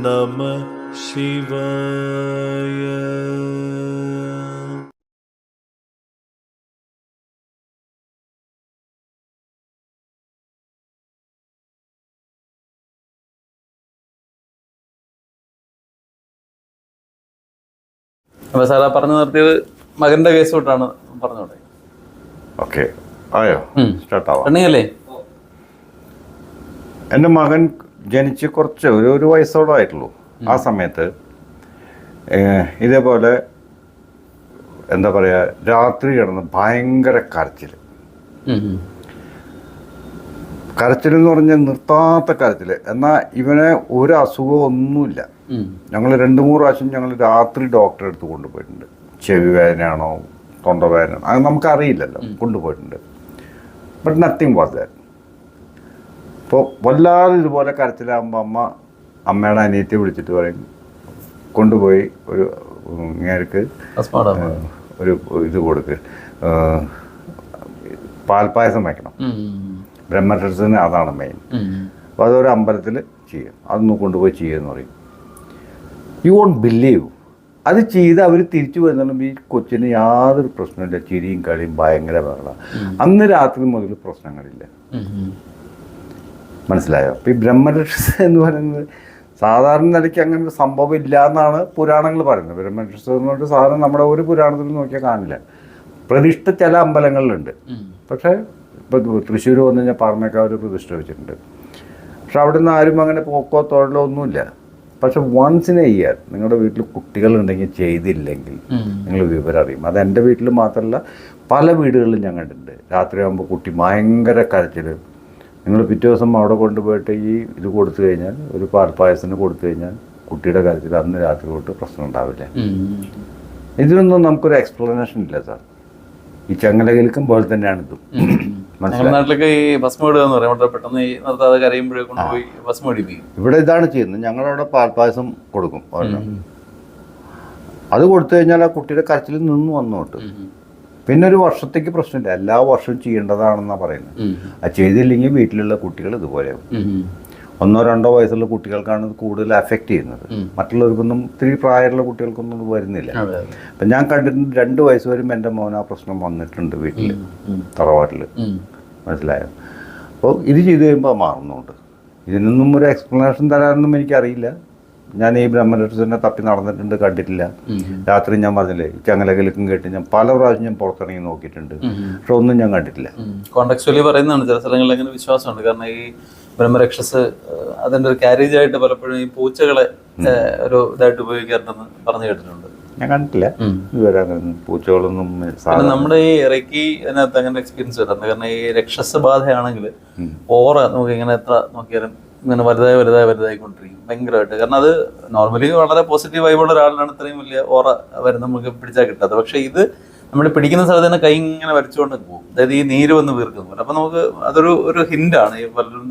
നമ ശിവായ. അപ്പോൾ സാർ പറഞ്ഞു നിർത്തിയത് മകന്റെ കേസ് തൊട്ടാണ് പറഞ്ഞോട്ടെ. ഓക്കെ, ആയോ? സ്റ്റാർട്ടാവാം. പെണ്ണുങ്ങല്ലേ? എൻ്റെ മകൻ ജനിച്ച് കുറച്ച് ഒരു വയസ്സോടെ ആയിട്ടുള്ളൂ. ആ സമയത്ത് ഇതേപോലെ എന്താ പറയുക, രാത്രി കിടന്ന് ഭയങ്കര കരച്ചിലെന്ന് പറഞ്ഞാൽ നിർത്താത്ത കരച്ചിൽ. എന്നാൽ ഇവനെ ഒരു അസുഖവും ഒന്നുമില്ല. ഞങ്ങൾ 2-3 പ്രാവശ്യം ഞങ്ങൾ രാത്രി ഡോക്ടറെ അടുത്ത് കൊണ്ടുപോയിട്ടുണ്ട്. ചെവി വേദനയാണോ തൊണ്ടവേദന അത് നമുക്കറിയില്ലല്ലോ, കൊണ്ടുപോയിട്ടുണ്ട്. But nothing was that. അപ്പോൾ വല്ലാതെ ഇതുപോലെ കരച്ചിലാകുമ്പോൾ അമ്മയുടെ അനിയത്തി വിളിച്ചിട്ട് പറയും, കൊണ്ടുപോയി ഒരു ഇങ്ങേർക്ക് ഒരു ഇത് കൊടുക്ക്, പാൽപ്പായസം വയ്ക്കണം. ബ്രഹ്മരക്ഷസിന് അതാണ് മെയിൻ. അപ്പോൾ അതൊരു അമ്പലത്തിൽ ചെയ്യും, അതൊന്ന് കൊണ്ടുപോയി ചെയ്യുമെന്ന് പറയും. യു വോണ്ട് ബിലീവ്, അത് ചെയ്ത് അവർ തിരിച്ചു വരുന്നുണ്ടെങ്കിൽ ഈ കൊച്ചിന് യാതൊരു പ്രശ്നമില്ല, ചിരിയും കളിയും ഭയങ്കര ബഹളമാണ്. അന്ന് രാത്രി മുതൽ പ്രശ്നങ്ങളില്ല. മനസ്സിലായോ? അപ്പോൾ ഈ ബ്രഹ്മരക്ഷസ് എന്ന് പറയുന്നത് സാധാരണ നിലയ്ക്ക് അങ്ങനെ ഒരു സംഭവം ഇല്ല എന്നാണ് പുരാണങ്ങൾ പറയുന്നത്. ബ്രഹ്മരക്ഷസ് എന്ന് പറഞ്ഞിട്ട് സാധാരണ നമ്മുടെ ഒരു പുരാണത്തിൽ നോക്കിയാൽ കാണില്ല. പ്രതിഷ്ഠ ചില അമ്പലങ്ങളിലുണ്ട്, പക്ഷേ ഇപ്പോൾ തൃശ്ശൂർ വന്നു കഴിഞ്ഞാൽ പറഞ്ഞൊക്കെ അവർ പ്രതിഷ്ഠ വെച്ചിട്ടുണ്ട്. പക്ഷെ അവിടെ നിന്ന് ആരും അങ്ങനെ പോക്കോ തൊഴിലോ ഒന്നുമില്ല. പക്ഷെ വൺസ് ഇൻ എ ഇയർ നിങ്ങളുടെ വീട്ടിൽ കുട്ടികളുണ്ടെങ്കിൽ ചെയ്തില്ലെങ്കിൽ നിങ്ങൾ വിവരം അറിയും. അത് എൻ്റെ വീട്ടിൽ മാത്രമല്ല, പല വീടുകളിലും ഞാൻ കണ്ടിട്ടുണ്ട്. രാത്രിയാകുമ്പോൾ കുട്ടി ഭയങ്കര കരച്ചിൽ. നിങ്ങൾ പിറ്റേ ദിവസം അവിടെ കൊണ്ടുപോയിട്ട് ഈ ഇത് കൊടുത്തു കഴിഞ്ഞാൽ, ഒരു പാൽപ്പായസത്തിന് കൊടുത്തു കഴിഞ്ഞാൽ കുട്ടിയുടെ കരച്ചിൽ അന്ന് രാത്രി തൊട്ട് പ്രശ്നം ഉണ്ടാവില്ല. ഇതിനൊന്നും നമുക്കൊരു എക്സ്പ്ലനേഷൻ ഇല്ല സാർ. ഈ ചങ്ങലകൽക്കും പോലെ തന്നെയാണ് ഇതും. നാട്ടിലൊക്കെ ഈ ഭസ്മം ഇടുക എന്ന് പറയാം, പെട്ടെന്ന് ഈ നിർത്താതെ കരയുമ്പോഴേ കൊണ്ടുപോയി ഭസ്മം ഇടിപ്പിക്കും. ഇവിടെ ഇതാണ് ചെയ്യുന്നത്. ഞങ്ങളവിടെ പാൽപ്പായസം കൊടുക്കും. അത് കൊടുത്തു കഴിഞ്ഞാൽ ആ കുട്ടിയുടെ കരച്ചിൽ നിന്ന് വന്നോട്ട്. പിന്നെ ഒരു വർഷത്തേക്ക് പ്രശ്നമില്ല, എല്ലാ വർഷവും ചെയ്യേണ്ടതാണെന്നാണ് പറയുന്നത്. അത് ചെയ്തില്ലെങ്കിൽ വീട്ടിലുള്ള കുട്ടികൾ ഇതുപോലെയാവും. 1-2 വയസ്സുള്ള കുട്ടികൾക്കാണ് ഇത് കൂടുതൽ അഫക്റ്റ് ചെയ്യുന്നത്. മറ്റുള്ളവർക്കൊന്നും ഇത്തിരി പ്രായമുള്ള കുട്ടികൾക്കൊന്നും ഇത് വരുന്നില്ല. അപ്പം ഞാൻ കണ്ടിട്ടുണ്ട് 2 വയസ്സ് വരും എൻ്റെ മോൻ ആ പ്രശ്നം വന്നിട്ടുണ്ട് വീട്ടിൽ, തറവാട്ടിൽ. മനസ്സിലായോ? അപ്പോൾ ഇത് ചെയ്ത് കഴിയുമ്പോൾ മാറുന്നുണ്ട്. ഇതിനൊന്നും ഒരു എക്സ്പ്ലനേഷൻ തരാനൊന്നും എനിക്കറിയില്ല. ഞാൻ ഈ ബ്രഹ്മരക്ഷസിനെ തപ്പി നടന്നിട്ടുണ്ട്, കണ്ടിട്ടില്ല. രാത്രി ഞാൻ പറഞ്ഞില്ലേ, ചങ്ങലകലക്കും കേട്ട് ഞാൻ പല പ്രാവശ്യം ഞാൻ പുറത്തിറങ്ങി നോക്കിയിട്ടുണ്ട്, പക്ഷെ ഒന്നും ഞാൻ കണ്ടിട്ടില്ല. കോണ്ടക്ച്വലി പറയുന്നതാണ്, ചില സ്ഥലങ്ങളിൽ അങ്ങനെ വിശ്വാസമുണ്ട്. കാരണം ഈ ബ്രഹ്മരക്ഷസ് അതിൻ്റെ ഒരു കാരേജ് ആയിട്ട് പലപ്പോഴും ഈ പൂച്ചകളെ ഒരു ഇതായിട്ട് ഉപയോഗിക്കാറുണ്ടെന്ന് പറഞ്ഞു കേട്ടിട്ടുണ്ട്. ഞാൻ കണ്ടിട്ടില്ല ഇതുവരെ പൂച്ചകളൊന്നും. നമ്മുടെ ഈ ഇറക്കി അതിനകത്ത് അങ്ങനെ എക്സ്പീരിയൻസ് വരുന്നുണ്ട്. കാരണം ഈ രക്ഷസ് ബാധയാണെങ്കിൽ ഓറ നമുക്ക് ഇങ്ങനെ എത്ര നോക്കിയാലും ഇങ്ങനെ വലുതായിക്കൊണ്ടിരിക്കും ഭയങ്കരമായിട്ട്. കാരണം അത് നോർമലി വളരെ പോസിറ്റീവ് വൈബുള്ള ഒരാളിനാണ് ഇത്രയും വലിയ ഓറ വരുന്നത്, നമുക്ക് പിടിച്ചാൽ കിട്ടാത്തത്. പക്ഷെ ഇത് നമ്മൾ പിടിക്കുന്ന സ്ഥലത്ത് തന്നെ കൈ ഇങ്ങനെ വരച്ചുകൊണ്ട് പോകും. അതായത് ഈ നീര് വന്ന് വീർക്കുന്നു. അപ്പൊ നമുക്ക് അതൊരു ഹിന്റാണ്. ഈ പലരും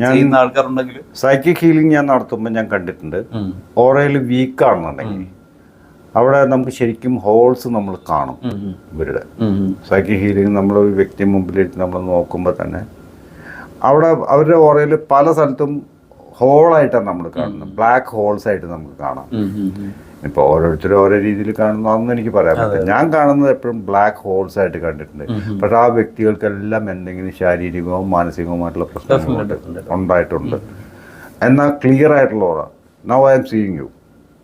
ചെയ്യുന്ന ആൾക്കാരുണ്ടെങ്കിൽ സൈക്കിക് ഹീലിംഗ് ഞാൻ നടത്തുമ്പോൾ ഞാൻ കണ്ടിട്ടുണ്ട്, ഓറയിൽ വീക്കാണെന്നുണ്ടെങ്കിൽ അവിടെ നമുക്ക് ശരിക്കും ഹോൾസ് നമ്മൾ കാണും. ഇവരുടെ സൈക്കിക് ഹീലിംഗ് നമ്മളൊരു വ്യക്തി മുമ്പിലിരുത്തി നമ്മൾ നോക്കുമ്പോൾ തന്നെ അവിടെ അവരുടെ ഓറയിൽ പല സ്ഥലത്തും ഹോളായിട്ടാണ് നമ്മൾ കാണുന്നത്. ബ്ലാക്ക് ഹോൾസ് ആയിട്ട് നമുക്ക് കാണാം. ഇപ്പോൾ ഓരോരുത്തരും ഓരോ രീതിയിൽ കാണുന്നു, അതൊന്നും എനിക്ക് പറയാൻ പറ്റില്ല. ഞാൻ കാണുന്നത് എപ്പോഴും ബ്ലാക്ക് ഹോൾസ് ആയിട്ട് കണ്ടിട്ടുണ്ട്. പക്ഷെ ആ വ്യക്തികൾക്കെല്ലാം എന്തെങ്കിലും ശാരീരികവും മാനസികവുമായിട്ടുള്ള പ്രശ്നങ്ങൾ ഉണ്ടായിട്ടുണ്ട്. എന്നാൽ ക്ലിയർ ആയിട്ടുള്ള aura, now I am seeing you,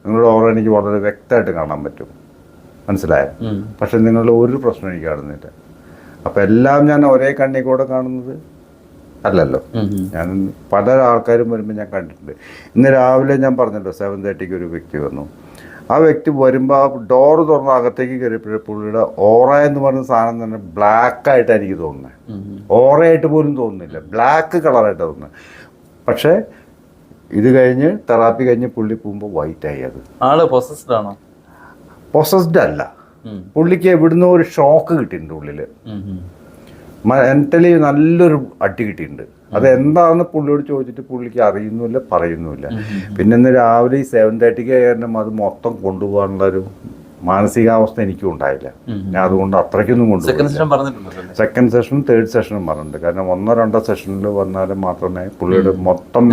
നിങ്ങളുടെ ഓറ എനിക്ക് വളരെ വ്യക്തമായിട്ട് കാണാൻ പറ്റും. മനസ്സിലായോ? പക്ഷെ നിങ്ങളുടെ ഒരു പ്രശ്നം എനിക്ക് കാണുന്നില്ല. അപ്പം എല്ലാം ഞാൻ ഒരേ കണ്ണിൽ കൂടെ കാണുന്നത് അല്ലല്ലോ. ഞാൻ പല ആൾക്കാരും വരുമ്പോൾ ഞാൻ കണ്ടിട്ടുണ്ട്. ഇന്ന് രാവിലെ ഞാൻ പറഞ്ഞല്ലോ 7:30 ഒരു വ്യക്തി വന്നു. ആ വ്യക്തി വരുമ്പോൾ ആ ഡോറ് തുറന്ന് അകത്തേക്ക് കയറിയപ്പോഴേ പുള്ളിയുടെ ഓറ എന്ന് പറയുന്ന സാധനം തന്നെ ബ്ലാക്കായിട്ടാണ് എനിക്ക് തോന്നുന്നത്. ഓറയായിട്ട് പോലും തോന്നുന്നില്ല, ബ്ലാക്ക് കളറായിട്ട് തോന്നുന്നത്. പക്ഷേ ഇത് കഴിഞ്ഞ് തെറാപ്പി കഴിഞ്ഞ് പുള്ളി പോകുമ്പോൾ വൈറ്റായി. അത് ആള് പൊസസ്ഡ് ആണോ? പൊസസ്ഡ് അല്ല, പുള്ളിക്ക് എവിടുന്നോ ഒരു ഷോക്ക് കിട്ടിയിട്ടുണ്ട് ഉള്ളിൽ. മെൻ്റലി നല്ലൊരു അടി കിട്ടിയിട്ടുണ്ട്. അതെന്താണെന്ന് പുള്ളിയോട് ചോദിച്ചിട്ട് പുള്ളിക്ക് അറിയുന്നുമില്ല, പറയുന്നുമില്ല. പിന്നെ ഇന്ന് രാവിലെ ഈ 7:30 കാരണം അത് മൊത്തം കൊണ്ടുപോകാനുള്ളൊരു മാനസികാവസ്ഥ എനിക്കും ഉണ്ടായില്ല. ഞാൻ അതുകൊണ്ട് അത്രയ്ക്കൊന്നും കൊണ്ടുപോകും. സെക്കൻഡ് സെഷനും തേർഡ് സെഷനും പറഞ്ഞിട്ടുണ്ട്. കാരണം 1-2 സെഷനിൽ വന്നാലും മാത്രമേ പുള്ളിയുടെ മൊത്തം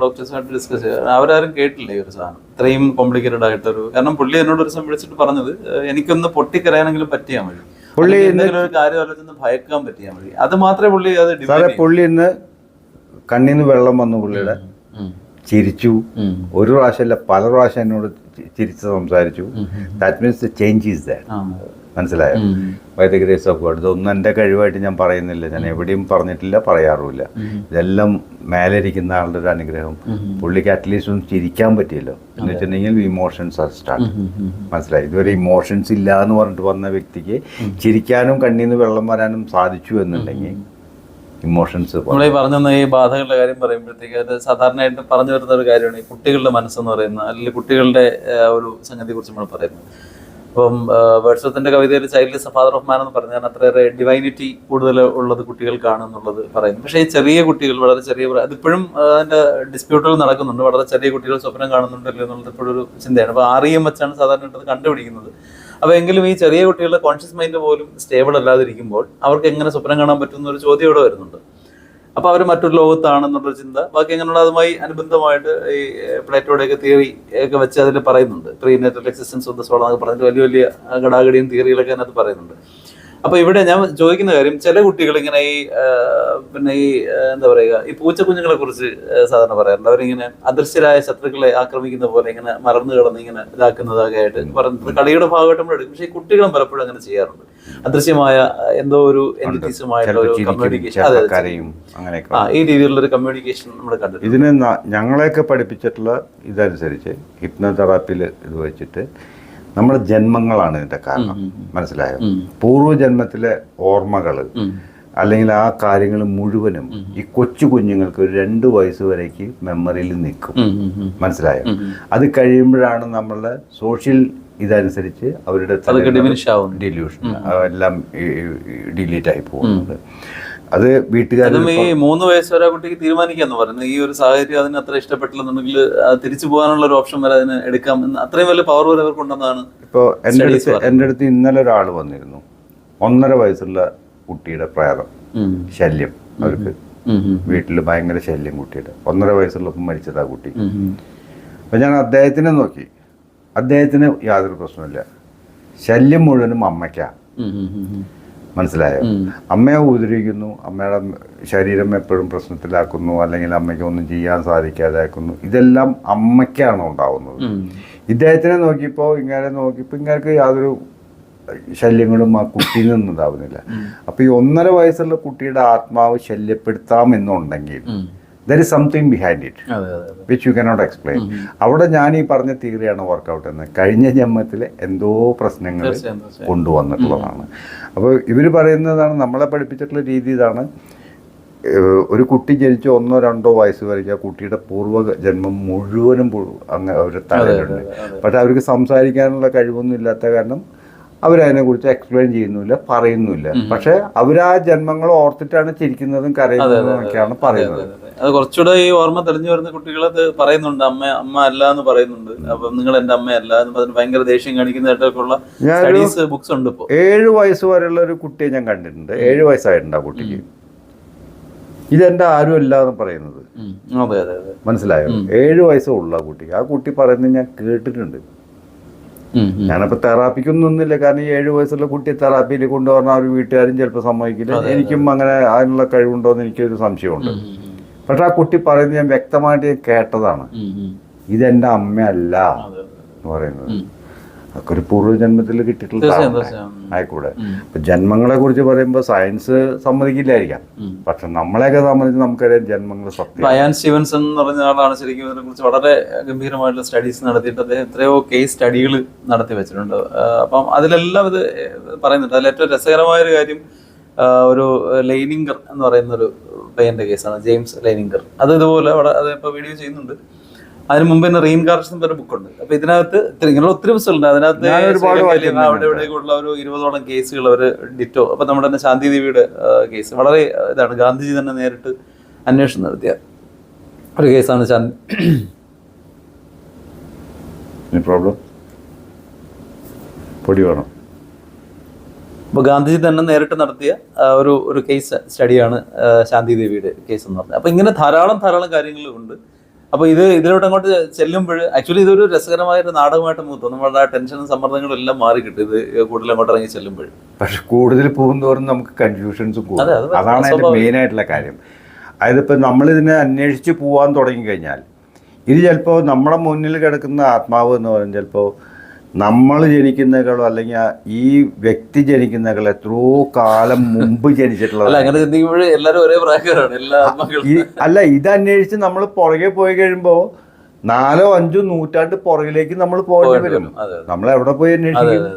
ഡോക്ടേഴ്സുമായിട്ട് ഡിസ്കസ് ചെയ്യാം. അവരാരും കേട്ടില്ല ഈ ഒരു സാധനം ഇത്രയും കോംപ്ലിക്കേറ്റഡ് ആയിട്ടൊരു. കാരണം പുള്ളി എന്നോട് ഒരു ദിവസം വിളിച്ചിട്ട് പറഞ്ഞത് എനിക്കൊന്ന് പൊട്ടിക്കരയാനെങ്കിലും പറ്റിയാൽ മതി, പുള്ളി എന്തെങ്കിലും ഒരു കാര്യം ആലോചിച്ച് ഭയക്കാൻ പറ്റിയാൽ മതി, അത് മാത്രമേ പുള്ളി അത് പുള്ളി ഇന്ന് കണ്ണീന്ന് വെള്ളം വന്നു. പുള്ളിയുടെ ചിരിച്ചു. ഒരു പ്രാവശ്യമല്ല പല പ്രാവശ്യം എന്നോട് ചിരിച്ച് സംസാരിച്ചു. That means the change is that. മനസ്സിലായോ? By the grace of God. ഇതൊന്നും എൻ്റെ കഴിവായിട്ട് ഞാൻ പറയുന്നില്ല, ഞാൻ എവിടെയും പറഞ്ഞിട്ടില്ല, പറയാറുമില്ല. ഇതെല്ലാം മേലെ ഇരിക്കുന്ന ആളുടെ ഒരു അനുഗ്രഹം. പുള്ളിക്ക് അറ്റ്ലീസ്റ്റ് ഒന്ന് ചിരിക്കാൻ പറ്റിയല്ലോ എന്ന് വെച്ചിട്ടുണ്ടെങ്കിൽ ഇമോഷൻസ് ആർ സ്റ്റാർട്ട്. മനസ്സിലായി? ഇതുവരെ ഇമോഷൻസ് ഇല്ല എന്ന് പറഞ്ഞിട്ട് വന്ന വ്യക്തിക്ക് ചിരിക്കാനും കണ്ണീന്ന് വെള്ളം വരാനും സാധിച്ചു എന്നുണ്ടെങ്കിൽ ഇമോഷൻസ്. നമ്മൾ ഈ പറഞ്ഞ ഈ ബാധകളുടെ കാര്യം പറയുമ്പോഴത്തേക്ക് അത് സാധാരണയായിട്ട് പറഞ്ഞു വരുന്ന ഒരു കാര്യമാണ് ഈ കുട്ടികളുടെ മനസ്സെന്ന് പറയുന്നത്, അല്ലെങ്കിൽ കുട്ടികളുടെ ഒരു സംഗതിയെ കുറിച്ച് നമ്മൾ പറയുന്നത്. ഇപ്പം വേർഡ്സ്വർത്തിന്റെ കവിതയിൽ child is A father of മാൻ എന്ന് പറഞ്ഞാൽ അത്രയേറെ ഡിവൈനിറ്റി കൂടുതൽ ഉള്ളത് കുട്ടികൾക്കാണ് എന്നുള്ളത് പറയുന്നു. പക്ഷേ ഈ ചെറിയ കുട്ടികൾ വളരെ ചെറിയ, അതിപ്പോഴും അതിന്റെ ഡിസ്പ്യൂട്ടുകൾ നടക്കുന്നുണ്ട്. വളരെ ചെറിയ കുട്ടികൾ സ്വപ്നം കാണുന്നുണ്ടല്ലോ എന്നുള്ളത് ഇപ്പോഴും ഒരു ചിന്തയാണ്. അപ്പോൾ REM വെച്ചാണ് സാധാരണ ഇത് കണ്ടുപിടിക്കുന്നത്. അപ്പോൾ എങ്കിലും ഈ ചെറിയ കുട്ടികളുടെ കോൺഷ്യസ് മൈൻഡ് പോലും സ്റ്റേബിൾ അല്ലാതിരിക്കുമ്പോൾ അവർക്ക് എങ്ങനെ സ്വപ്നം കാണാൻ പറ്റുന്ന ഒരു ചോദ്യം ഇവിടെ വരുന്നുണ്ട്. അപ്പോൾ അവർ മറ്റൊരു ലോകത്താണെന്നുള്ളൊരു ചിന്ത ബാക്കി അങ്ങനെയുള്ള അതുമായി അനുബന്ധമായിട്ട് ഈ പ്ലേറ്റോയുടെയൊക്കെ തിയറി ഒക്കെ വെച്ച് അതിൽ പറയുന്നുണ്ട്. Prenatal existence of the soul എന്നൊക്കെ പറഞ്ഞിട്ട് വലിയ വലിയ ഘടാഘടിയും തിയറികളൊക്കെ അതിനകത്ത് പറയുന്നുണ്ട്. അപ്പോൾ ഇവിടെ ഞാൻ ചോദിക്കുന്ന കാര്യം, ചില കുട്ടികൾ ഇങ്ങനെ ഈ പിന്നെ ഈ എന്താ പറയുക, ഈ പൂച്ചക്കുഞ്ഞുങ്ങളെ കുറിച്ച് സാധാരണ പറയാറുണ്ട്. അവരിങ്ങനെ അദൃശ്യരായ ശത്രുക്കളെ ആക്രമിക്കുന്ന പോലെ ഇങ്ങനെ മറന്നു കിടന്ന് ഇങ്ങനെ ഇതാക്കുന്നതൊക്കെ ആയിട്ട് പറയുന്നത് കളിയുടെ ഭാഗമായിട്ട് നമ്മൾ എടുക്കും. പക്ഷേ ഈ കുട്ടികളും പലപ്പോഴും അങ്ങനെ ചെയ്യാറുണ്ട്. അദൃശ്യമായ എന്തോ ഒരു എൻറ്റിറ്റീസുമായിട്ടുള്ള ഒരു കമ്മ്യൂണിക്കേഷൻ, ഈ രീതിയിലുള്ള ഒരു കമ്മ്യൂണിക്കേഷൻ നമ്മൾ കണ്ടു. ഇതിന് ഞങ്ങളെയൊക്കെ പഠിപ്പിച്ചിട്ടുള്ള ഇതനുസരിച്ച് ഹിപ്നോതെറാപ്പിയിൽ ഇത് വെച്ചിട്ട് നമ്മുടെ ജന്മങ്ങളാണ് ഇതിന്റെ കാരണം. മനസ്സിലായോ? പൂർവ്വജന്മത്തിലെ ഓർമ്മകൾ അല്ലെങ്കിൽ ആ കാര്യങ്ങൾ മുഴുവനും ഈ കൊച്ചു കുഞ്ഞുങ്ങൾക്ക് ഒരു 2 വയസ്സ് വരേക്ക് മെമ്മറിയിൽ നിൽക്കും. മനസ്സിലായോ? അത് കഴിയുമ്പോഴാണ് നമ്മളുടെ സോഷ്യൽ ഇതനുസരിച്ച് അവരുടെ ഡിലൂഷൻ എല്ലാം ഡിലീറ്റ് ആയി പോകുന്നത്. അത് വീട്ടുകാരും ഈ 3 വയസ്സ് വരെ കുട്ടിക്ക് തീരുമാനിക്കാന്ന് പറയുന്നത്. ഈ ഒരു സാഹചര്യം അതിന് അത്ര ഇഷ്ടപ്പെട്ടില്ലെന്നുണ്ടെങ്കിൽ തിരിച്ചു പോകാനുള്ള ഒരു ഓപ്ഷൻ വരെ അതിന് എടുക്കാം എന്ന്, അത്രയും വലിയ പവർ വരെ അവർക്കുണ്ടെന്നാണ്. ഇപ്പോൾ എൻ്റെ അടുത്ത് ഇന്നലെ ഒരാൾ വന്നിരുന്നു. 1.5 വയസ്സുള്ള കുട്ടിയുടെ പ്രേതം ശല്യം, അവർക്ക് വീട്ടിൽ ഭയങ്കര ശല്യം കുട്ടിയുടെ. 1.5 വയസ്സുള്ളപ്പോൾ മരിച്ചതാ കുട്ടി. അപ്പം ഞാൻ അദ്ദേഹത്തിനെ നോക്കി, അദ്ദേഹത്തിന് യാതൊരു പ്രശ്നമില്ല. ശല്യം മുഴുവനും അമ്മയ്ക്കാ. മനസ്സിലായോ? അമ്മയെ ഉപദ്രവിക്കുന്നു, അമ്മയുടെ ശരീരം എപ്പോഴും പ്രശ്നത്തിലാക്കുന്നു, അല്ലെങ്കിൽ അമ്മയ്ക്ക് ഒന്നും ചെയ്യാൻ സാധിക്കാതെ ആക്കുന്നു. ഇതെല്ലാം അമ്മയ്ക്കാണ് ഉണ്ടാവുന്നത്. ഇദ്ദേഹത്തിനെ നോക്കിയപ്പോൾ ഇങ്ങൾക്ക് യാതൊരു ശല്യങ്ങളും ആ കുട്ടിയിൽ നിന്നുണ്ടാവുന്നില്ല. അപ്പോൾ ഈ 1.5 വയസ്സുള്ള കുട്ടിയുടെ ആത്മാവ് ശല്യപ്പെടുത്താമെന്നുണ്ടെങ്കിൽ there is something behind it which you cannot explain. അവിടെ ഞാൻ ഈ പറഞ്ഞ തിയറിയാണ് വർക്കൗട്ട് ചെയ്യുന്നത്. കഴിഞ്ഞ ജന്മത്തിലെ എന്തോ പ്രശ്നങ്ങൾ കൊണ്ടുവന്നിട്ടുള്ളതാണ്. അപ്പോൾ ഇവർ പറയുന്നതാണ്, നമ്മളെ പഠിപ്പിച്ചിട്ടുള്ള രീതി ഇതാണ്. ഒരു കുട്ടി ജനിച്ച് 1-2 വയസ്സ് വരെയ്ക്ക് ആ കുട്ടിയുടെ പൂർവ്വജന്മം മുഴുവനും അങ്ങ് അവരുടെ തലയിലുണ്ട്. പക്ഷെ അവർക്ക് സംസാരിക്കാനുള്ള കഴിവൊന്നും ഇല്ലാത്ത കാരണം അവരതിനെക്കുറിച്ച് എക്സ്പ്ലെയിൻ ചെയ്യുന്നില്ല, പറയുന്നില്ല. പക്ഷെ അവരാ ജന്മങ്ങൾ ഓർത്തിട്ടാണ് ചിരിക്കുന്നതും കരയുന്നതും ഒക്കെയാണ് പറയുന്നത്. അത് കുറച്ചുകൂടെ ഈ ഓർമ്മ തെളിഞ്ഞു വരുന്ന കുട്ടികളത് പറയുന്നുണ്ട്, അമ്മ അല്ല എന്ന് പറയുന്നുണ്ട്. അപ്പം നിങ്ങൾ എൻ്റെ അമ്മയല്ല എന്ന് പറഞ്ഞ് ഭയങ്കര ദേഷ്യം കാണിക്കുന്നതായിട്ടൊക്കെയുള്ള സ്റ്റഡീസ് ബുക്സ് ഉണ്ട്. ഇപ്പോൾ 7 വയസ്സ് വരെയുള്ള ഒരു കുട്ടിയെ ഞാൻ കണ്ടിട്ടുണ്ട്. 7 വയസ്സായിട്ടുണ്ട് ആ കുട്ടിക്ക്. ഇതെന്റെ ആരും അല്ല എന്ന് പറയുന്നത്. മനസ്സിലായോ? 7 വയസ്സുള്ള ആ കുട്ടിക്ക്. ആ കുട്ടി പറയുന്നത് ഞാൻ കേട്ടിട്ടുണ്ട്. ഞാനപ്പോൾ തെറാപ്പിക്കൊന്നുമില്ല. കാരണം ഈ 7 വയസ്സുള്ള കുട്ടിയെ തെറാപ്പിയിൽ കൊണ്ടുപോകാൻ അവർ വീട്ടുകാരും ചിലപ്പോൾ സമ്മതിക്കില്ല. എനിക്കും അങ്ങനെ അതിനുള്ള കഴിവുണ്ടോ എന്ന് എനിക്കൊരു സംശയമുണ്ട്. പക്ഷെ ആ കുട്ടി പറയുന്നത് ഞാൻ വ്യക്തമായിട്ട് കേട്ടതാണ്. ഇതെന്റെ അമ്മയല്ല എന്ന് പറയുന്നത്. അതൊക്കെ ഒരു പൂർവ്വജന്മത്തിൽ കിട്ടിയിട്ടുള്ള ആയിക്കൂടെ. ഇപ്പൊ ജന്മങ്ങളെ കുറിച്ച് പറയുമ്പോൾ സയൻസ് സമ്മതിക്കില്ലായിരിക്കാം, പക്ഷെ നമ്മളെയൊക്കെ സംബന്ധിച്ച് നമുക്കറിയാം ജന്മങ്ങൾ സത്യം. അയാൻ സ്റ്റീവൻസൺ എന്ന് പറഞ്ഞ ആളാണ് ശരിക്കും ഇതിനെ കുറിച്ച് വളരെ ഗംഭീരമായിട്ടുള്ള സ്റ്റഡീസ് നടത്തിയിട്ട് അദ്ദേഹം എത്രയോ കേസ് സ്റ്റഡികൾ നടത്തി വെച്ചിട്ടുണ്ട്. അപ്പം അതിലെല്ലാം ഇത് പറയുന്നുണ്ട്. അതിൽ ഏറ്റവും രസകരമായ ഒരു കാര്യം, ഒരു ലൈനിങ്കർ എന്ന് പറയുന്ന ഒരു പയ്യന്റെ കേസാണ്, ജെയിംസ് ലൈനിങ്കർ. അത് ഇതുപോലെ അതിപ്പോൾ വീഡിയോ ചെയ്യുന്നുണ്ട്. അതിന് മുമ്പ് തന്നെ റീഇൻകാർണേഷൻ എന്നൊരു ബുക്കുണ്ട്. അപ്പൊ ഇതിനകത്ത് ഇങ്ങനെയുള്ള ഒത്തിരി പുസ്തകങ്ങളുണ്ട്. അതിനകത്ത് അവിടെ ഇവിടേക്കുള്ള ഒരു 20ഓളം കേസുകൾ അവർ ഡിറ്റോ. അപ്പൊ നമ്മുടെ തന്നെ ശാന്തി ദേവിയുടെ കേസ് വളരെ ഇതാണ്. ഗാന്ധിജി തന്നെ നേരിട്ട് അന്വേഷണം നടത്തിയ ഒരു കേസാണ്. പ്രോബ്ലം പൊടി വേണം. ഇപ്പോൾ ഗാന്ധിജി തന്നെ നേരിട്ട് നടത്തിയ ഒരു കേസ് സ്റ്റഡിയാണ് ശാന്തി ദേവിയുടെ കേസ് എന്ന് പറഞ്ഞത്. അപ്പോൾ ഇങ്ങനെ ധാരാളം കാര്യങ്ങളുണ്ട്. അപ്പോൾ ഇതിലോട്ട് അങ്ങോട്ട് ചെല്ലുമ്പോൾ ആക്ച്വലി ഇതൊരു രസകരമായൊരു നാടകമായിട്ട് നമുക്ക് തോന്നും. നമ്മുടെ ടെൻഷനും സമ്മർദ്ദങ്ങളും എല്ലാം മാറി കിട്ടും ഇത് കൂടുതൽ അങ്ങോട്ട് ഇറങ്ങി ചെല്ലുമ്പോൾ. പക്ഷെ കൂടുതൽ പോകുന്നതോറും നമുക്ക് കൺഫ്യൂഷൻസും കൂടും. അതാണ് അതിൻ്റെ മെയിനായിട്ടുള്ള കാര്യം. അതായത് ഇപ്പം നമ്മളിതിനെ അന്വേഷിച്ച് പോകാൻ തുടങ്ങിക്കഴിഞ്ഞാൽ ഇത് ചിലപ്പോൾ നമ്മുടെ മുന്നിൽ കിടക്കുന്ന ആത്മാവ് എന്ന് പറയുന്നത് ചിലപ്പോൾ നമ്മൾ ജനിക്കുന്നേക്കാളും അല്ലെങ്കിൽ ഈ വ്യക്തി ജനിക്കുന്നേക്കാൾ എത്രയോ കാലം മുമ്പ് ജനിച്ചിട്ടുള്ളത്. എല്ലാവരും ഒരേ പ്രായക്കാരാണ്. അല്ല, ഇത് അന്വേഷിച്ച് നമ്മൾ പുറകെ പോയി കഴിയുമ്പോൾ 4 or 5 നൂറ്റാണ്ട് പുറകിലേക്ക് നമ്മൾ പോകേണ്ടി വരും. നമ്മൾ എവിടെ പോയി അന്വേഷിക്കും?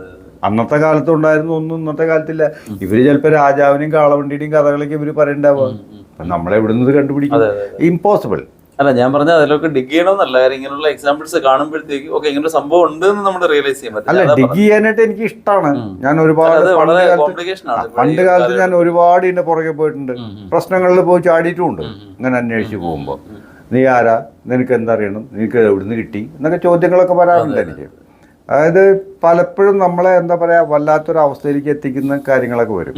അന്നത്തെ കാലത്ത് ഉണ്ടായിരുന്നു ഒന്നും ഇന്നത്തെ കാലത്തില്ല. ഇവര് ചിലപ്പോൾ രാജാവിനെയും കാളവണ്ടിയുടെയും കഥകളൊക്കെ ഇവര് പറയണ്ടാവുക. അപ്പം നമ്മളെവിടുന്നത് കണ്ടുപിടിക്കും? ഇമ്പോസിബിൾ. അല്ല, ഞാൻ പറഞ്ഞാൽ അതിലൊക്കെ ഡിഗ് ചെയ്യണമെന്നല്ല. കാര്യം ഇങ്ങനെയുള്ള എക്സാമ്പിൾസ് കാണുമ്പോഴത്തേക്ക് ഓക്കെ ഇങ്ങനെ ഒരു സംഭവം ഉണ്ട് എന്ന് നമ്മൾ റിയലൈസ് ചെയ്യാൻ പറ്റും. അല്ല, ഡിഗ് ചെയ്യാനായിട്ട് എനിക്ക് ഇഷ്ടമാണ്. ഞാൻ ഒരുപാട് പണ്ട് കാലത്ത് ഞാൻ ഒരുപാട് ഇതിന്റെ പുറകെ പോയിട്ടുണ്ട്. പ്രശ്നങ്ങളിൽ പോയി ചാടിയിട്ടുമുണ്ട്. ഇങ്ങനെ അന്വേഷിച്ച് പോകുമ്പോൾ നീ ആരാ, നിനക്ക് എന്തറിയണം, നിനക്ക് എവിടുന്ന് കിട്ടി എന്നൊക്കെ ചോദ്യങ്ങളൊക്കെ വരാറുണ്ട് എനിക്ക്. അതായത് പലപ്പോഴും നമ്മളെ എന്താ പറയാ വല്ലാത്തൊരു അവസ്ഥയിലേക്ക് എത്തിക്കുന്ന കാര്യങ്ങളൊക്കെ വരും.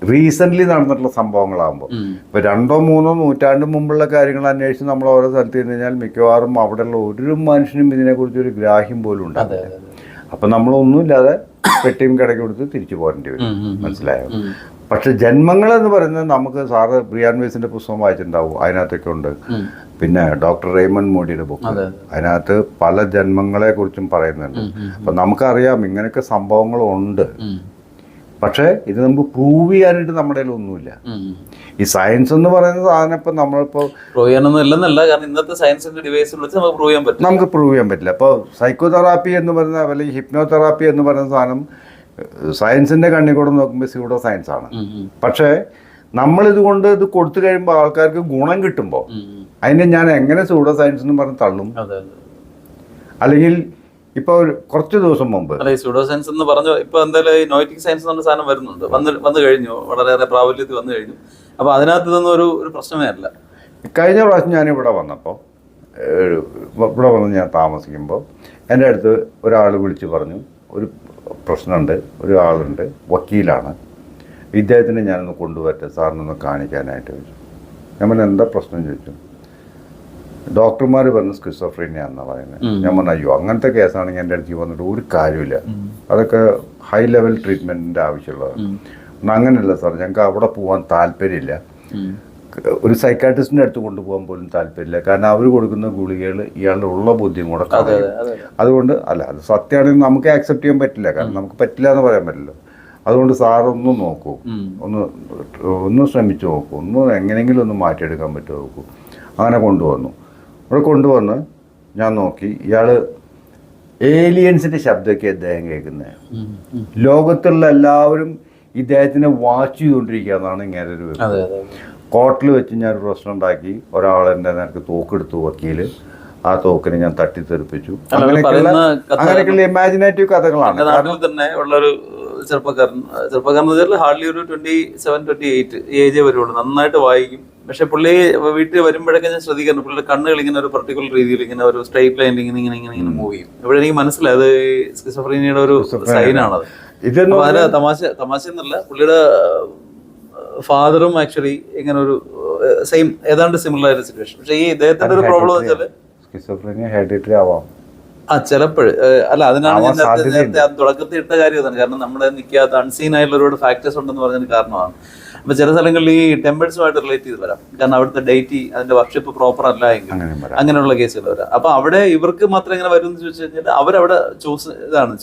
റീസെൻ്റ്ലി നടന്നിട്ടുള്ള സംഭവങ്ങളാകുമ്പോൾ ഇപ്പോൾ 2 or 3 നൂറ്റാണ്ട് മുമ്പുള്ള കാര്യങ്ങൾ അന്വേഷിച്ച് നമ്മൾ ഓരോ സ്ഥലത്ത് ചെന്ന് കഴിഞ്ഞാൽ മിക്കവാറും അവിടെയുള്ള ഒരു മനുഷ്യനും ഇതിനെക്കുറിച്ച് ഒരു ഗ്രാഹ്യം പോലും ഉണ്ടാവില്ല. അപ്പം നമ്മളൊന്നുമില്ലാതെ പെട്ടിയും കിടക്കി കൊടുത്ത് തിരിച്ചു പോരേണ്ടി വരും. മനസ്സിലായോ? പക്ഷെ ജന്മങ്ങളെന്ന് പറയുന്നത് നമുക്ക് സാറ് ബ്രിയാൻ വേസിൻ്റെ പുസ്തകം വായിച്ചിട്ടുണ്ടാവും. അതിനകത്തൊക്കെ ഉണ്ട്. പിന്നെ ഡോക്ടർ റെയ്മണ്ട് മോഡിയുടെ ബുക്ക്, അതിനകത്ത് പല ജന്മങ്ങളെക്കുറിച്ചും പറയുന്നുണ്ട്. അപ്പം നമുക്കറിയാം ഇങ്ങനെയൊക്കെ സംഭവങ്ങളുണ്ട്. പക്ഷേ ഇത് നമുക്ക് പ്രൂവ് ചെയ്യാനായിട്ട് നമ്മുടെ കയ്യിൽ ഒന്നുമില്ല. ഈ സയൻസ് എന്ന് പറയുന്ന സാധനം ഇപ്പം നമ്മളിപ്പോൾ പ്രൂവ് ചെയ്യാനൊന്നും ഇല്ലെന്നല്ല. കാരണം ഇന്നത്തെ സയൻസിന്റെ ഡിവൈസിൽ വെച്ച് നമുക്ക് പ്രൂവ് ചെയ്യാൻ പറ്റും. നമുക്ക് പ്രൂവ് ചെയ്യാൻ പറ്റില്ല. ഇപ്പോൾ സൈക്കോതെറാപ്പി എന്ന് പറയുന്ന അല്ലെങ്കിൽ ഹിപ്നോതെറാപ്പി എന്ന് പറയുന്ന സാധനം സയൻസിന്റെ കണ്ണിൽ കൂടെ നോക്കുമ്പോൾ സ്യൂഡോ സയൻസ് ആണ്. പക്ഷേ നമ്മളിതുകൊണ്ട് ഇത് കൊടുത്തു കഴിയുമ്പോൾ ആൾക്കാർക്ക് ഗുണം കിട്ടുമ്പോൾ അതിനെ ഞാൻ എങ്ങനെ സ്യൂഡോ സയൻസ് എന്ന് പറഞ്ഞ് തള്ളും? അല്ലെങ്കിൽ ഇപ്പൊ കുറച്ച് ദിവസം മുമ്പ് സ്യൂഡോ സയൻസ് എന്ന് പറഞ്ഞു ഇപ്പൊ എന്തായാലും നോയറ്റിക് സയൻസ് എന്ന സാധനം വരുന്നുണ്ട്, വന്നു കഴിഞ്ഞു, വളരെയേറെ പ്രാബല്യത്തിൽ വന്നു കഴിഞ്ഞു. അപ്പൊ അതിനകത്ത് ഇതൊന്നും ഒരു പ്രശ്നമേ അല്ല. കഴിഞ്ഞ പ്രാവശ്യം ഞാനിവിടെ വന്നപ്പോൾ ഇവിടെ വന്ന് ഞാൻ താമസിക്കുമ്പോൾ എൻ്റെ അടുത്ത് ഒരാൾ വിളിച്ച് പറഞ്ഞു ഒരു പ്രശ്നമുണ്ട്, ഒരാളുണ്ട്, വക്കീലാണ്, ഇദ്ദേഹത്തിനെ ഞാനൊന്ന് കൊണ്ടുവരട്ടെ സാറിനൊന്ന് കാണിക്കാനായിട്ട് ചോദിച്ചു. ഞാൻ പറഞ്ഞു എന്താ പ്രശ്നം ചോദിച്ചു. ഡോക്ടർമാർ പറഞ്ഞു സ്കിസോഫ്രീനിയാണെന്നാണ് പറയുന്നത്. ഞാൻ പറഞ്ഞു അയ്യോ അങ്ങനത്തെ കേസാണെങ്കിൽ എൻ്റെ അടുത്ത് വന്നിട്ട് ഒരു കാര്യമില്ല, അതൊക്കെ ഹൈ ലെവൽ ട്രീറ്റ്മെൻറ്റിൻ്റെ ആവശ്യമുള്ളതാണ്. അങ്ങനെയല്ല സാർ, ഞങ്ങൾക്ക് അവിടെ പോകാൻ താല്പര്യമില്ല, ഒരു സൈക്കാട്രിസ്റ്റിൻ്റെ അടുത്ത് കൊണ്ടുപോകാൻ പോലും താല്പര്യമില്ല. കാരണം അവർ കൊടുക്കുന്ന ഗുളികകൾ ഇയാളുടെ ഉള്ള ബുദ്ധിയും കൂടെ കളയും. അതുകൊണ്ട് അല്ല, അത് സത്യമാണെങ്കിൽ നമുക്ക് ആക്സെപ്റ്റ് ചെയ്യാൻ പറ്റില്ല. കാരണം നമുക്ക് പറ്റില്ല എന്ന് പറയാൻ പറ്റില്ല. അതുകൊണ്ട് സാറൊന്ന് നോക്കൂ, ഒന്ന് ശ്രമിച്ചു നോക്കൂ, എങ്ങനെയെങ്കിലും ഒന്ന് മാറ്റിയെടുക്കാൻ പറ്റുമോ നോക്കൂ. അങ്ങനെ കൊണ്ടുവന്നു. അവിടെ കൊണ്ടുവന്ന് ഞാൻ നോക്കി, ഇയാൾ ഏലിയൻസിൻ്റെ ശബ്ദമൊക്കെ അദ്ദേഹം കേൾക്കുന്നത്. ലോകത്തുള്ള എല്ലാവരും ഇദ്ദേഹത്തിനെ വാച്ച് ചെയ്തുകൊണ്ടിരിക്കുക എന്നാണ് ഇങ്ങനെ ഒരു കോർട്ടിൽ വെച്ച് ഞാനൊരു പ്രശ്നം ഉണ്ടാക്കി. ഒരാളെൻ്റെ നേരത്തെ തോക്കെടുത്തു വക്കീൽ, ആ തോക്കിനെ ഞാൻ തട്ടിത്തെറിപ്പിച്ചു. അങ്ങനെയൊക്കെയുള്ള ഇമാജിനേറ്റീവ് കഥകളാണ്. നാട്ടിൽ തന്നെ ഉള്ളൊരു ചെറുപ്പക്കാരൻ ഹാർഡ്ലി ഒരു 27-28 ഏജേ വരുള്ളൂ, നന്നായിട്ട് വായിക്കും. പക്ഷെ പുള്ളി വീട്ടിൽ വരുമ്പോഴൊക്കെ ഞാൻ ശ്രദ്ധിക്കാറുണ്ട്, പുള്ളിയുടെ കണ്ണുകൾ ഇങ്ങനെ ഒരു പർട്ടിക്കുലർ രീതിയിൽ ഇങ്ങനെ ഒരു സ്ട്രൈറ്റ് ലൈനിൽ ഇങ്ങനെ മൂവ് ചെയ്യും. ഇവിടെ എനിക്ക് മനസ്സിലായി അത് സ്കിസോഫ്രീനിയുടെ ഒരു സൈനാണത്. തമാശ എന്നല്ല, പുള്ളിയുടെ ഫാദറും ആക്ച്വലി ഇങ്ങനെ ഒരു സെയിം ഏതാണ്ട് സിമിലർ ആയ സിറ്റുവേഷൻ. പക്ഷെ ഈ ഇദ്ദേഹത്തിന്റെ ഒരു പ്രോബ്ലം എന്ന് വെച്ചാൽ ചിലപ്പോൾ അല്ല, അതിനാണ് ഞാൻ നേരത്തെ തുടക്കത്തിൽ ഇട്ട കാര്യം അതാണ്. കാരണം നമ്മുടെ നിൽക്കാത്ത അൺസീൻ ആയിട്ടുള്ള ഒരുപാട് ഫാക്ടേഴ്സ് ഉണ്ടെന്ന് പറഞ്ഞതിന് കാരണമാണ്. അപ്പോൾ ചില സ്ഥലങ്ങളിൽ ഈ ടെമ്പിൾസുമായിട്ട് റിലേറ്റ് ചെയ്ത് വരാം. കാരണം അവിടുത്തെ ഡേറ്റി അതിന്റെ വർഷിപ്പ് പ്രോപ്പർ അല്ല എങ്കിൽ അങ്ങനെയുള്ള കേസുകൾ വരാം. അപ്പൊ അവിടെ ഇവർക്ക് മാത്രം ഇങ്ങനെ വരും എന്ന് ചോദിച്ചു കഴിഞ്ഞാൽ അവരവിടെ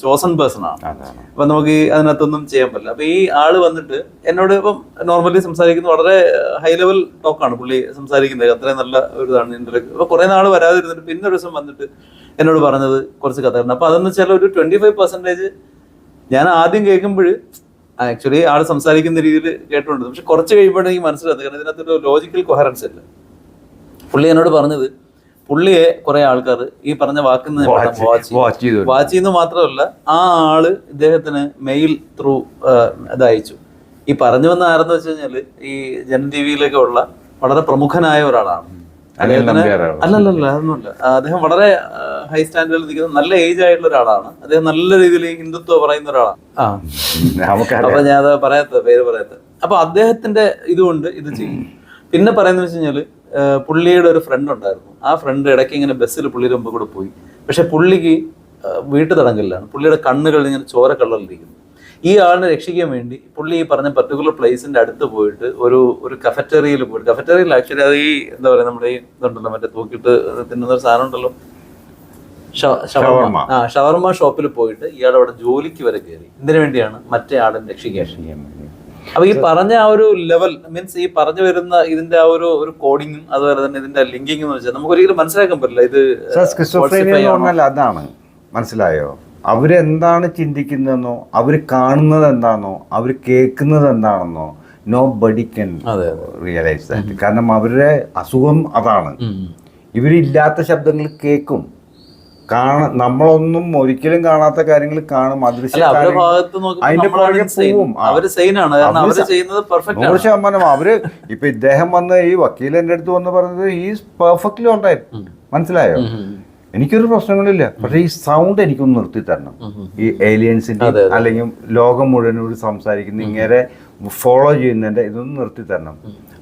ചോസൺ പേഴ്സൺ ആണ്. അപ്പൊ നമുക്ക് ഈ അതിനകത്തൊന്നും ചെയ്യാൻ പറ്റില്ല. അപ്പൊ ഈ ആള് വന്നിട്ട് എന്നോട് ഇപ്പം നോർമലി സംസാരിക്കുന്നത് വളരെ ഹൈ ലെവൽ ടോക്കാണ് പുള്ളി സംസാരിക്കുന്നത്. അത്രയും നല്ല ഒരു ഇതാണ് ഇന്റർവ്യൂ. അപ്പൊ കുറെ നാൾ വരാതിരുന്നിട്ട് പിന്നെ ഒരു ദിവസം വന്നിട്ട് എന്നോട് പറഞ്ഞത് കുറച്ച് കഥകളുണ്ട്. അപ്പൊ അതെന്ന് വെച്ചാൽ ഒരു 25% ഞാൻ ആദ്യം കേൾക്കുമ്പോൾ ആക്ച്വലി ആൾ സംസാരിക്കുന്ന രീതിയിൽ കേട്ടുകൊണ്ട്, പക്ഷെ കുറച്ച് കഴിയുമ്പോഴേ എനിക്ക് മനസ്സിലാകുന്നത്. കാരണം ഇതിനകത്തൊരു ലോജിക്കൽ കൊഹറൻസ് ഇല്ല. പുള്ളി എന്നോട് പറഞ്ഞത് പുള്ളിയെ കുറെ ആൾക്കാർ ഈ പറഞ്ഞ വാക്കിന്ന് വാച്ച് ചെയ്യുന്നത് മാത്രമല്ല, ആ ആള് ഇദ്ദേഹത്തിന് മെയിൽ ത്രൂ ഇത് അയച്ചു. ഈ പറഞ്ഞു വന്ന ആരെന്ന് വെച്ച് കഴിഞ്ഞാല് ഈ ജനൻ ടി വിയിലൊക്കെ ഉള്ള വളരെ പ്രമുഖനായ ഒരാളാണ്. അനിൽ നമ്പ്യാരാണ്. അല്ലല്ല അതൊന്നുമില്ല. അദ്ദേഹം വളരെ ഹൈ സ്റ്റാൻഡേർഡിൽ നിൽക്കുന്ന നല്ല ഏജ് ആയിട്ടുള്ള ഒരാളാണ്. അദ്ദേഹം നല്ല രീതിയിൽ ഹിന്ദുത്വം പറയുന്ന ഒരാളാണ്. അപ്പൊ ഞാൻ അത് പേര് പറയാത്ത. അപ്പൊ അദ്ദേഹത്തിന്റെ ഇതുകൊണ്ട് ഇത് ചെയ്യും. പിന്നെ പറയുന്നത് വെച്ച് കഴിഞ്ഞാല് പുള്ളിയുടെ ഒരു ഫ്രണ്ട് ഉണ്ടായിരുന്നു. ആ ഫ്രണ്ട് ഇടയ്ക്ക് ഇങ്ങനെ ബസ്സിൽ പുള്ളിയുടെ മുമ്പ് കൂടെ പോയി. പക്ഷെ പുള്ളിക്ക് വീട്ടു തടങ്കലിലാണ്. പുള്ളിയുടെ കണ്ണുകളിൽ ഇങ്ങനെ ചോര കളറിലിരിക്കുന്നു. ഈ ആളിനെ രക്ഷിക്കാൻ വേണ്ടി പുള്ളി ഈ പറഞ്ഞ പർട്ടിക്കുലർ പ്ലേസിന്റെ അടുത്ത് പോയിട്ട് ഒരു കഫറ്റേറിയയിൽ പോയിട്ട്, കഫറ്റേറിയയിൽ ആക്ച്വലി അത് ഈ എന്താ പറയുക, നമ്മുടെ ഈ ഇതുണ്ടല്ലോ മറ്റേ തൂക്കിയിട്ട് തിന്നുന്ന ഒരു സാധനം ഉണ്ടല്ലോ, ഷവർമ ഷോപ്പിൽ പോയിട്ട് ഇയാൾ അവിടെ ജോലിക്ക് വരെ കയറി. ഇതിനു വേണ്ടിയാണ് മറ്റേ ആളിനെ രക്ഷിക്കാൻ. അപ്പൊ ഈ പറഞ്ഞ ആ ഒരു ലെവൽ മീൻസ് ഈ പറഞ്ഞു വരുന്ന ഇതിന്റെ ആ ഒരു കോഡിങ്ങും അതുപോലെ തന്നെ ഇതിന്റെ ലിങ്കിങ് എന്ന് വെച്ചാൽ നമുക്ക് ഒരിക്കലും മനസ്സിലാക്കാൻ പറ്റില്ല. ഇത് അതാണ്, മനസ്സിലായോ? അവരെന്താണ് ചിന്തിക്കുന്നതെന്നോ അവർ കാണുന്നത് എന്താണെന്നോ അവർ കേൾക്കുന്നത് എന്താണെന്നോ nobody can realise that. കാരണം അവരുടെ അസുഖം അതാണ്. ഇവരില്ലാത്ത ശബ്ദങ്ങൾ കേൾക്കും, നമ്മളൊന്നും ഒരിക്കലും കാണാത്ത കാര്യങ്ങൾ കാണും, അദൃശ്യ അതിന്റെ പുറകെ പോവും. 100%. അവര് ഇപ്പൊ ഇദ്ദേഹം വന്ന് ഈ വക്കീൽ എന്റെ അടുത്ത് വന്ന് പറഞ്ഞത് ഈസ് പെർഫെക്റ്റ്ലി ഓൾറൈറ്റ്. മനസ്സിലായോ? എനിക്കൊരു പ്രശ്നങ്ങളില്ല. പക്ഷെ ഈ സൗണ്ട് എനിക്കൊന്ന് നിർത്തി തരണം. ഈ ഏലിയൻസിന്റെ അല്ലെങ്കിൽ ലോകം മുഴുവനോട് സംസാരിക്കുന്ന ഇങ്ങനെ ഫോളോ ചെയ്യുന്നതിന്റെ ഇതൊന്നും നിർത്തി തരണം.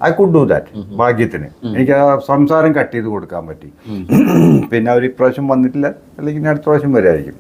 I could do that. ഭാഗ്യത്തിന് എനിക്ക് ആ സംസാരം കട്ട് ചെയ്ത് കൊടുക്കാൻ പറ്റി. പിന്നെ അവർ ഇപ്രാവശ്യം വന്നിട്ടില്ല, അല്ലെങ്കിൽ അടുത്ത പ്രാവശ്യം വരായിരിക്കും.